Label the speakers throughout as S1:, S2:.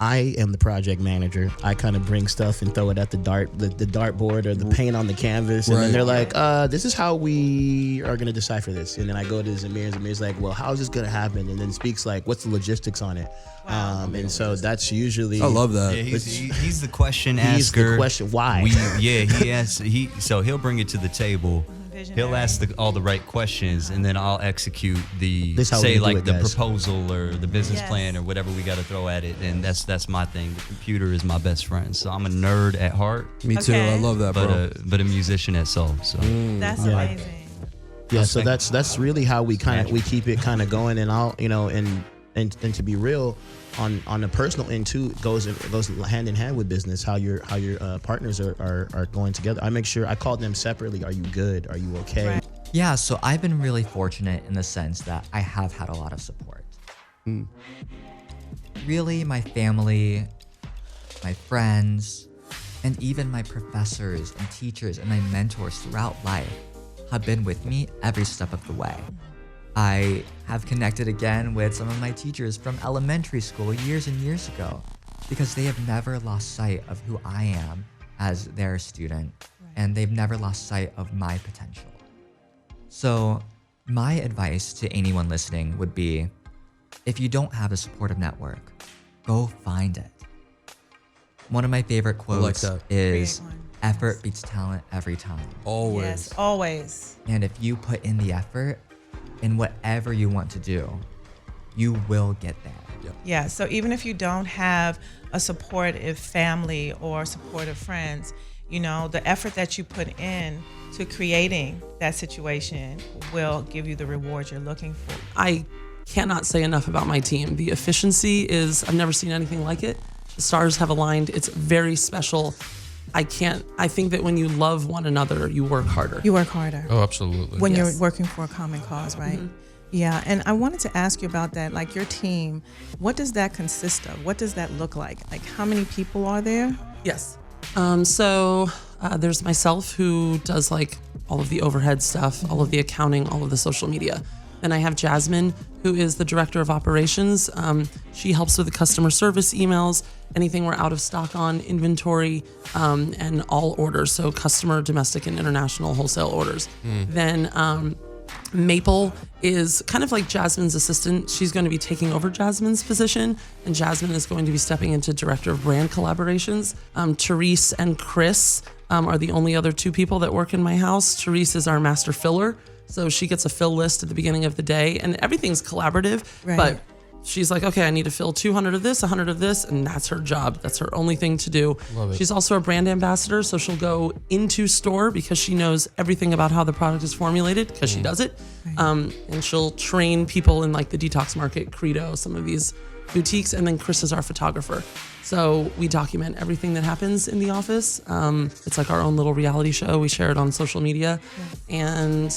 S1: I am the project manager. I kind of bring stuff and throw it at the dartboard or the paint on the canvas, and then they're like, "This is how we are gonna decipher this." And then I go to Zamir, and Zamir's like, "Well, how is this gonna happen?" And then speaks like, "What's the logistics on it?" And so that's usually.
S2: I love that.
S3: Yeah, he's the question asker.
S1: He's the question. Why?
S3: So he'll bring it to the table. He'll ask all the right questions, and then I'll execute the proposal or the business plan or whatever we got to throw at it. And that's my thing. The computer is my best friend. So I'm a nerd at heart.
S2: Me too. I love that, bro.
S3: But a musician at soul. So
S4: that's amazing.
S1: Yeah. So that's really how we keep it kind of going, and and to be real. On the personal end too, it goes hand in hand with business. How your partners are going together. I make sure I call them separately. Are you good? Are you okay?
S4: Right.
S5: Yeah, so I've been really fortunate in the sense that I have had a lot of support. Really, my family, my friends, and even my professors and teachers and my mentors throughout life have been with me every step of the way. I have connected again with some of my teachers from elementary school years and years ago because they have never lost sight of who I am as their student, and they've never lost sight of my potential. So my advice to anyone listening would be, if you don't have a supportive network, go find it. One of my favorite quotes is, effort beats talent every time.
S2: Always.
S4: Yes, always.
S5: And if you put in the effort, in whatever you want to do, you will get there.
S2: Yep.
S4: Yeah, so even if you don't have a supportive family or supportive friends, the effort that you put in to creating that situation will give you the reward you're looking for.
S6: I cannot say enough about my team. The efficiency I've never seen anything like it. The stars have aligned. It's very special. I think that when you love one another, you work harder.
S4: You work harder.
S7: Oh, absolutely.
S4: When you're working for a common cause, right?
S6: Mm-hmm.
S4: Yeah, and I wanted to ask you about that. Like your team, what does that consist of? What does that look like? Like how many people are there?
S6: Yes. So there's myself who does like all of the overhead stuff, all of the accounting, all of the social media. Then I have Jasmine, who is the director of operations. She helps with the customer service emails, anything we're out of stock on, inventory, and all orders. So customer, domestic, and international wholesale orders. Then Maple is kind of like Jasmine's assistant. She's going to be taking over Jasmine's position, and Jasmine is going to be stepping into director of brand collaborations. Therese and Chris are the only other two people that work in my house. Therese is our master filler. So she gets a fill list at the beginning of the day, and everything's collaborative, but she's like, okay, I need to fill 200 of this, 100 of this, and that's her job. That's her only thing to do.
S7: Love it.
S6: She's also a brand ambassador, so she'll go into store because she knows everything about how the product is formulated because she does it. And she'll train people in like the Detox Market, Credo, some of these boutiques, and then Chris is our photographer. So we document everything that happens in the office. It's like our own little reality show. We share it on social media, and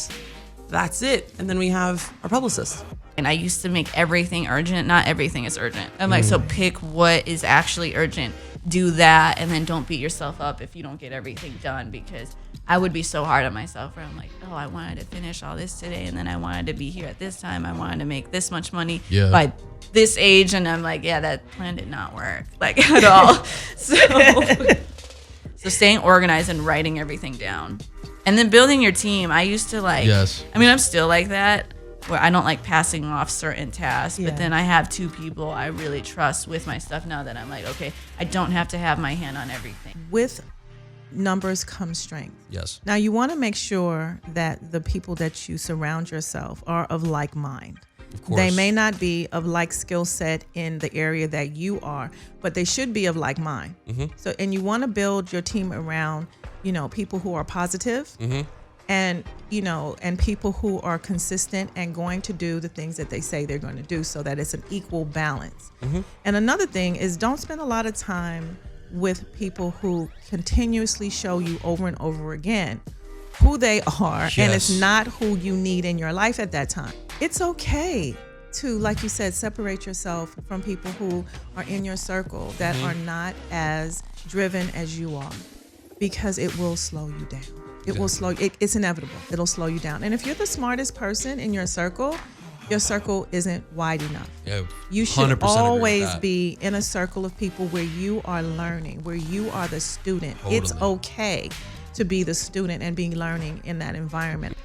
S6: that's it. And then we have our publicist.
S8: And I used to make everything urgent. Not everything is urgent. I'm like, so pick what is actually urgent. Do that, and then don't beat yourself up if you don't get everything done, because I would be so hard on myself where I'm like, oh, I wanted to finish all this today, and then I wanted to be here at this time. I wanted to make this much money by this age, and I'm like, yeah, that plan did not work, like at all. So staying organized and writing everything down. And then building your team. I used to I'm still like that, where I don't like passing off certain tasks, but then I have two people I really trust with my stuff now that I'm like, okay, I don't have to have my hand on everything.
S4: With numbers comes strength.
S2: Yes.
S4: Now you want to make sure that the people that you surround yourself are of like mind.
S2: Of course.
S4: They may not be of like skill set in the area that you are, but they should be of like mind. So, and you want to build your team around people who are positive, and and people who are consistent and going to do the things that they say they're going to do, so that it's an equal balance. And another thing is, don't spend a lot of time with people who continuously show you over and over again who they are, and it's not who you need in your life at that time. It's okay to, like you said, separate yourself from people who are in your circle that are not as driven as you are, because it will slow you down. It will slow. It's inevitable. It'll slow you down. And if you're the smartest person in your circle, your circle isn't wide enough.
S2: Yeah,
S4: you should always be in a circle of people where you are learning, where you are the student. Totally. It's okay to be the student and be learning in that environment.